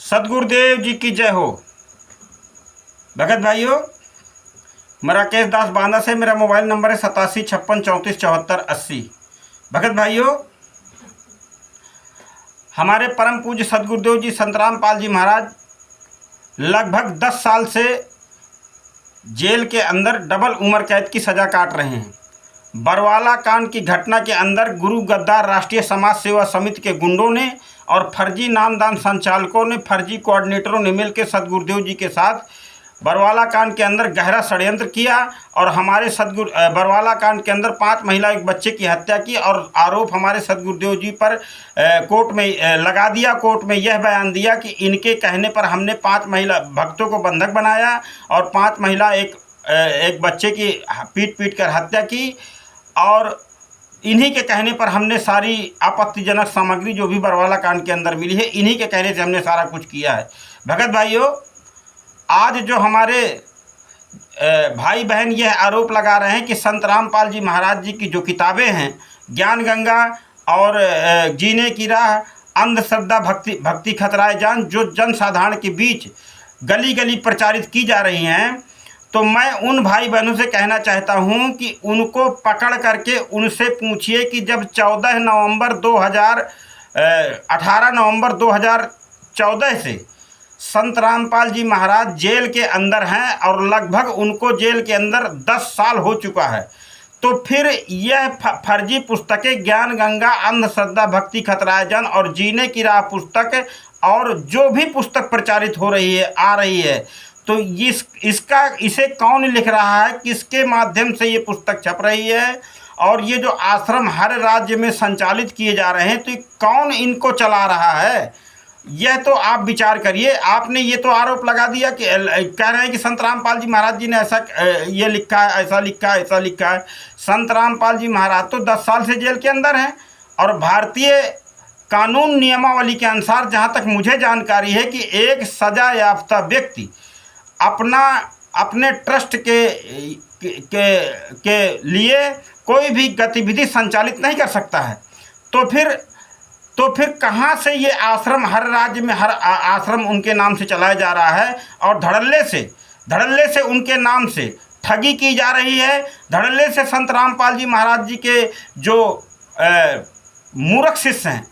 सदगुरुदेव जी की जय हो। भगत भाइयों, मैं राकेश दास बांदा से, मेरा मोबाइल नंबर है 8756347480। भगत भाइयों, हमारे परम पूज्य सदगुरुदेव जी संतराम पाल जी महाराज लगभग 10 साल से जेल के अंदर डबल उम्र कैद की सज़ा काट रहे हैं। बरवाला कांड की घटना के अंदर गुरु गद्दार राष्ट्रीय समाज सेवा समिति के गुंडों ने और फर्जी नामदान संचालकों ने, फर्जी कोऑर्डिनेटरों ने मिलकर सदगुरुदेव जी के साथ बरवाला कांड के अंदर गहरा षड्यंत्र किया और हमारे बरवाला कांड के अंदर 5 महिला एक बच्चे की हत्या की और आरोप हमारे सदगुरुदेव जी पर कोर्ट में लगा दिया। कोर्ट में यह बयान दिया कि इनके कहने पर हमने 5 महिला भक्तों को बंधक बनाया और 5 महिला एक बच्चे की पीट कर हत्या की और इन्हीं के कहने पर हमने सारी आपत्तिजनक सामग्री जो भी बरवाला कांड के अंदर मिली है, इन्हीं के कहने से हमने सारा कुछ किया है। भगत भाइयों, आज जो हमारे भाई बहन यह आरोप लगा रहे हैं कि संत रामपाल जी महाराज जी की जो किताबें हैं, ज्ञान गंगा और जीने की राह, अंधश्रद्धा भक्ति खतराए जान, जो जनसाधारण के बीच गली गली प्रचारित की जा रही हैं, तो मैं उन भाई बहनों से कहना चाहता हूं कि उनको पकड़ करके उनसे पूछिए कि जब 18 नवंबर 2014 से संत रामपाल जी महाराज जेल के अंदर हैं और लगभग उनको जेल के अंदर 10 साल हो चुका है, तो फिर यह फर्जी पुस्तकें ज्ञान गंगा, अंधश्रद्धा भक्ति खतराए जान और जीने की राह पुस्तक और जो भी पुस्तक प्रचारित हो रही है, आ रही है, तो इसे कौन लिख रहा है, किसके माध्यम से ये पुस्तक छप रही है और ये जो आश्रम हर राज्य में संचालित किए जा रहे हैं, तो कौन इनको चला रहा है, यह तो आप विचार करिए। आपने ये तो आरोप लगा दिया कि कह रहे हैं कि संत रामपाल जी महाराज जी ने ऐसा ये लिखा है, ऐसा लिखा है, ऐसा लिखा है। संत रामपाल जी महाराज तो 10 साल से जेल के अंदर हैं और भारतीय कानून नियमावली के अनुसार जहाँ तक मुझे जानकारी है कि एक सजा याफ्ता व्यक्ति अपने ट्रस्ट के लिए कोई भी गतिविधि संचालित नहीं कर सकता है। तो फिर कहाँ से ये आश्रम हर राज्य में हर आश्रम उनके नाम से चलाया जा रहा है और धड़ल्ले से उनके नाम से ठगी की जा रही है। धड़ल्ले से संत रामपाल जी महाराज जी के जो मूर्ख शिष्य हैं,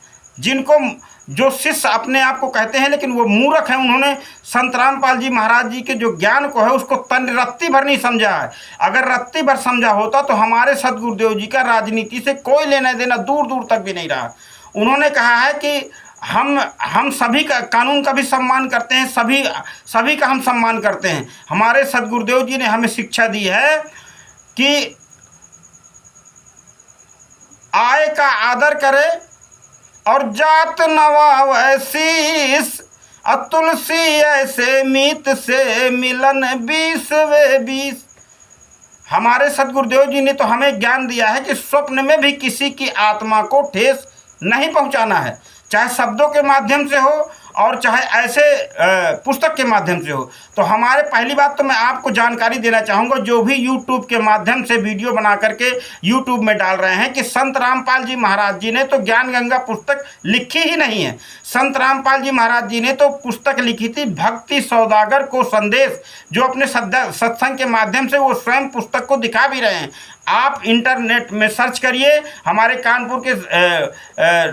जो शिष्य अपने आप को कहते हैं लेकिन वो मूर्ख हैं, उन्होंने संत रामपाल जी महाराज जी के जो ज्ञान को है उसको रत्ती भर नहीं समझा है। अगर रत्ती भर समझा होता तो हमारे सदगुरुदेव जी का राजनीति से कोई लेना देना दूर दूर तक भी नहीं रहा। उन्होंने कहा है कि हम सभी का कानून का भी सम्मान करते हैं, सभी का हम सम्मान करते हैं। हमारे सदगुरुदेव जी ने हमें शिक्षा दी है कि आय का आदर करे और जात नवावे शीस, तुलसी ऐसे मीत से मिलन 20 हमारे सदगुरुदेव जी ने तो हमें ज्ञान दिया है कि स्वप्न में भी किसी की आत्मा को ठेस नहीं पहुंचाना है, चाहे शब्दों के माध्यम से हो और चाहे ऐसे पुस्तक के माध्यम से हो। तो हमारे पहली बात तो मैं आपको जानकारी देना चाहूँगा, जो भी यूट्यूब के माध्यम से वीडियो बना करके यूट्यूब में डाल रहे हैं कि संत रामपाल जी महाराज जी ने तो ज्ञान गंगा पुस्तक लिखी ही नहीं है। संत रामपाल जी महाराज जी ने तो पुस्तक लिखी थी भक्ति सौदागर को संदेश, जो अपने सत्संग के माध्यम से वो स्वयं पुस्तक को दिखा भी रहे हैं। आप इंटरनेट में सर्च करिए, हमारे कानपुर के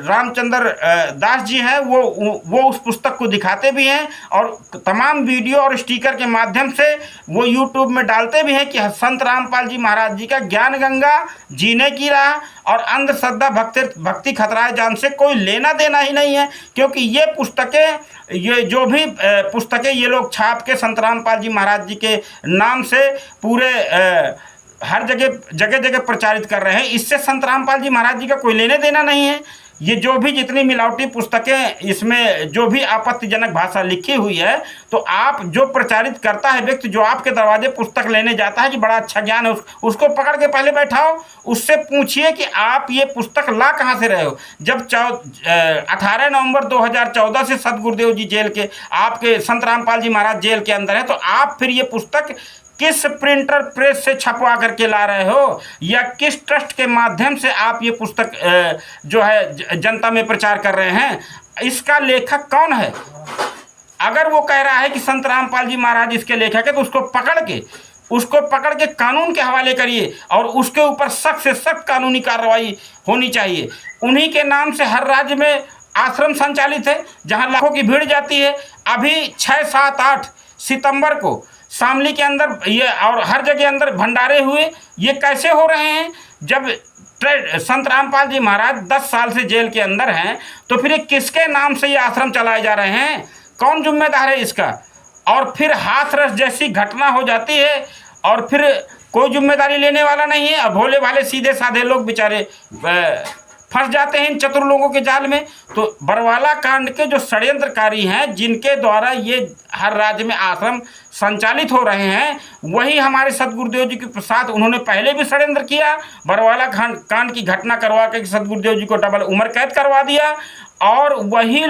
रामचंद्र दास जी हैं, वो उस पुस्तक को दिखाते भी हैं और तमाम वीडियो और स्टिकर के माध्यम से वो यूट्यूब में डालते भी हैं कि संत रामपाल जी महाराज जी का ज्ञान गंगा, जीने की राह और अंधश्रद्धा भक्ति खतराए जान से कोई लेना देना ही नहीं है। क्योंकि ये पुस्तकें, ये जो भी पुस्तकें ये लोग छाप के संत रामपाल जी महाराज जी के नाम से पूरे हर जगह प्रचारित कर रहे हैं, इससे संत रामपाल जी महाराज जी का कोई लेने देना नहीं है। ये जो भी जितनी मिलावटी पुस्तकें, इसमें जो भी आपत्तिजनक भाषा लिखी हुई है, तो आप जो प्रचारित करता है व्यक्ति, जो आपके दरवाजे पुस्तक लेने जाता है कि बड़ा अच्छा ज्ञान है, उसको पकड़ के पहले बैठाओ, उससे पूछिए कि आप ये पुस्तक ला कहाँ से रहे हो। जब 18 नवंबर 2014 से सदगुरुदेव जी जेल के, आपके संत रामपाल जी महाराज जेल के अंदर है, तो आप फिर ये पुस्तक किस प्रिंटर प्रेस से छपवा करके ला रहे हो या किस ट्रस्ट के माध्यम से आप ये पुस्तक जो है जनता में प्रचार कर रहे हैं, इसका लेखक कौन है? अगर वो कह रहा है कि संत रामपाल जी महाराज इसके लेखक है, तो उसको पकड़ के कानून के हवाले करिए और उसके ऊपर सख्त से सख्त कानूनी कार्रवाई होनी चाहिए। उन्हीं के नाम से हर राज्य में आश्रम संचालित है, जहां लाखों की भीड़ जाती है। अभी 6, 7, 8 सितंबर को शामली के अंदर ये और हर जगह अंदर भंडारे हुए। ये कैसे हो रहे हैं? जब संत रामपाल जी महाराज 10 साल से जेल के अंदर हैं, तो फिर ये किसके नाम से ये आश्रम चलाए जा रहे हैं? कौन जिम्मेदार है इसका? और फिर हाथरस जैसी घटना हो जाती है और फिर कोई जिम्मेदारी लेने वाला नहीं है, और भोले भाले सीधे साधे लोग बेचारे फंस जाते हैं इन चतुर लोगों के जाल में। तो बरवाला कांड के जो षड्यंत्रकारी हैं, जिनके द्वारा ये हर राज्य में आश्रम संचालित हो रहे हैं, वही हमारे सदगुरुदेव जी के साथ उन्होंने पहले भी षड्यंत्र किया। बरवाला कांड की घटना करवा के सदगुरुदेव जी को डबल उम्र कैद करवा दिया। और वही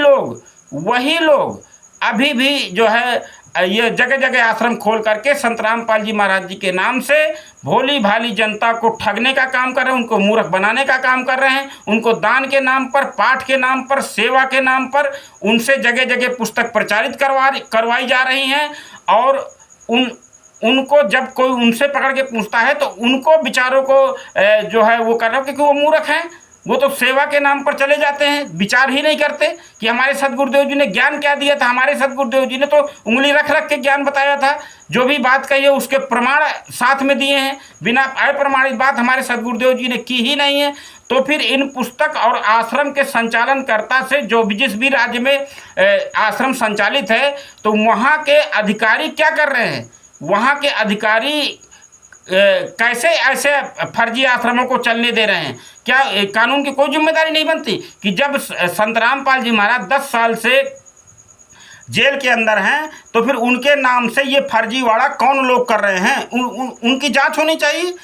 लोग अभी भी जो है ये जगह जगह आश्रम खोल करके संत रामपाल जी महाराज जी के नाम से भोली भाली जनता को ठगने का काम कर रहे हैं, उनको मूर्ख बनाने का काम कर रहे हैं। उनको दान के नाम पर, पाठ के नाम पर, सेवा के नाम पर उनसे जगह जगह पुस्तक प्रचारित करवाई जा रही हैं। और उनको जब कोई उनसे पकड़ के पूछता है तो उनको बेचारों को जो है वो कर रहा है, क्योंकि वो मूर्ख हैं। वो तो सेवा के नाम पर चले जाते हैं, विचार ही नहीं करते कि हमारे सदगुरुदेव जी ने ज्ञान क्या दिया था। हमारे सदगुरुदेव जी ने तो उंगली रख रख के ज्ञान बताया था। जो भी बात कही है उसके प्रमाण साथ में दिए हैं। बिना अप्रमाणित बात हमारे सदगुरुदेव जी ने की ही नहीं है। तो फिर इन पुस्तक और आश्रम के संचालनकर्ता से जिस भी राज्य में आश्रम संचालित है, तो वहाँ के अधिकारी क्या कर रहे हैं? वहाँ के अधिकारी कैसे ऐसे फर्जी आश्रमों को चलने दे रहे हैं? क्या कानून की कोई जिम्मेदारी नहीं बनती कि जब संत रामपाल जी महाराज 10 साल से जेल के अंदर हैं, तो फिर उनके नाम से ये फर्जीवाड़ा कौन लोग कर रहे हैं? उनकी जांच होनी चाहिए।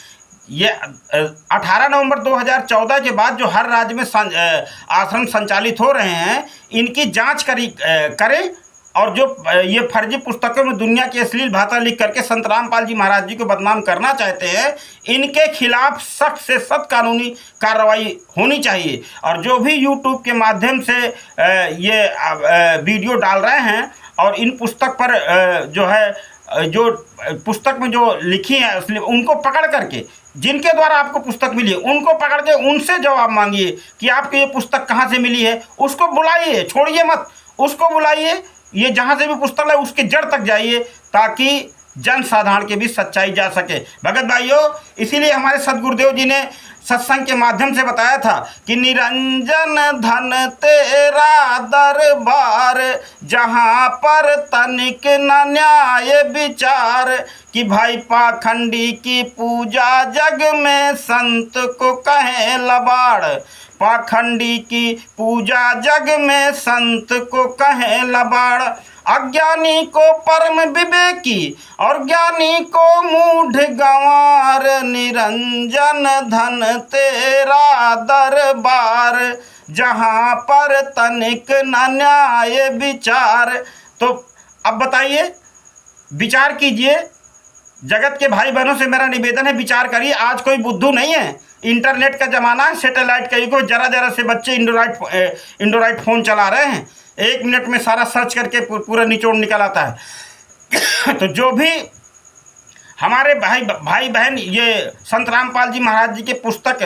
ये 18 नवंबर 2014 के बाद जो हर राज्य में आश्रम संचालित हो रहे हैं, इनकी जांच करें। और जो ये फर्जी पुस्तकों में दुनिया की अश्लील भाषा लिख करके संत रामपाल जी महाराज जी को बदनाम करना चाहते हैं, इनके खिलाफ सख्त से सख्त कानूनी कार्रवाई होनी चाहिए। और जो भी यूट्यूब के माध्यम से ये वीडियो डाल रहे हैं और इन पुस्तक पर जो पुस्तक में जो लिखी है उनको पकड़ करके, जिनके द्वारा आपको पुस्तक मिली है उनको पकड़ के उनसे जवाब मांगिए कि आपको ये पुस्तक कहाँ से मिली है। उसको बुलाइए, छोड़िए मत, उसको बुलाइए। ये जहाँ से भी पुस्तक है उसके जड़ तक जाइए, ताकि जन साधारण के बीच सच्चाई जा सके। भगत भाइयों, इसीलिए हमारे सदगुरुदेव जी ने सत्संग के माध्यम से बताया था कि निरंजन धन तेरा दरबार, जहाँ पर तनिक न न्याय विचार, कि भाई पाखंडी की पूजा जग में संत को कहे लबाड़। पाखंडी की पूजा जग में संत को कहे लबाड़। अज्ञानी को परम विवेकी और ज्ञानी को मूढ़ गंवार, निरंजन धन तेरा दरबार, जहाँ पर तनिक न न्याय विचार। तो अब बताइए, विचार कीजिए। जगत के भाई बहनों से मेरा निवेदन है, विचार करिए। आज कोई बुद्धू नहीं है, इंटरनेट का ज़माना है, सैटेलाइट का युग। जरा से बच्चे एंड्रॉइड फ़ोन चला रहे हैं, 1 मिनट में सारा सर्च करके पूरा निचोड़ निकल आता है। तो जो भी हमारे भाई बहन ये संत रामपाल जी महाराज जी के पुस्तक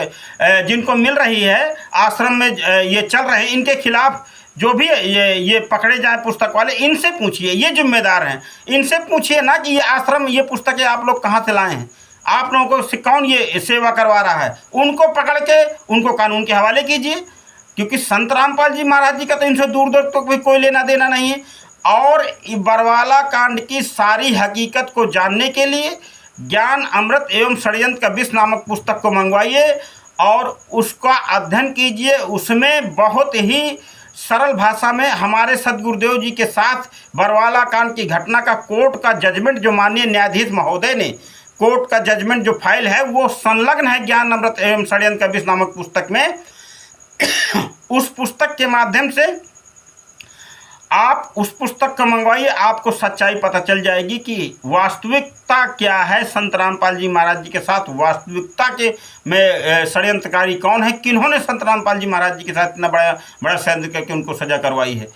जिनको मिल रही है, आश्रम में ये चल रहे हैं, इनके खिलाफ जो भी ये पकड़े जाए पुस्तक वाले, इनसे पूछिए, ये जिम्मेदार हैं। इनसे पूछिए ना कि ये आश्रम, ये पुस्तकें आप लोग कहाँ से लाए हैं, आप लोगों को कौन ये सेवा करवा रहा है। उनको पकड़ के उनको कानून के हवाले कीजिए, क्योंकि संत रामपाल जी महाराज जी का तो इनसे दूर दूर तक भी कोई लेना देना नहीं है। और बरवाला कांड की सारी हकीकत को जानने के लिए ज्ञान अमृत एवं षड्यंत्र का विष नामक पुस्तक को मंगवाइए और उसका अध्ययन कीजिए। उसमें बहुत ही सरल भाषा में हमारे सदगुरुदेव जी के साथ बरवाला कांड की घटना का कोर्ट का जजमेंट, जो माननीय न्यायाधीश महोदय ने कोर्ट का जजमेंट जो फाइल है वो संलग्न है ज्ञान अमृत एवं षड्यंत्र का विष नामक पुस्तक में। उस पुस्तक के माध्यम से आप उस पुस्तक को मंगवाइए, आपको सच्चाई पता चल जाएगी कि वास्तविकता क्या है संत रामपाल जी महाराज जी के साथ। वास्तविकता के में षड्यंत्रकारी कौन है, किन्होंने संत रामपाल जी महाराज जी के साथ इतना बड़ा षड्यंत्र करके उनको सजा करवाई है।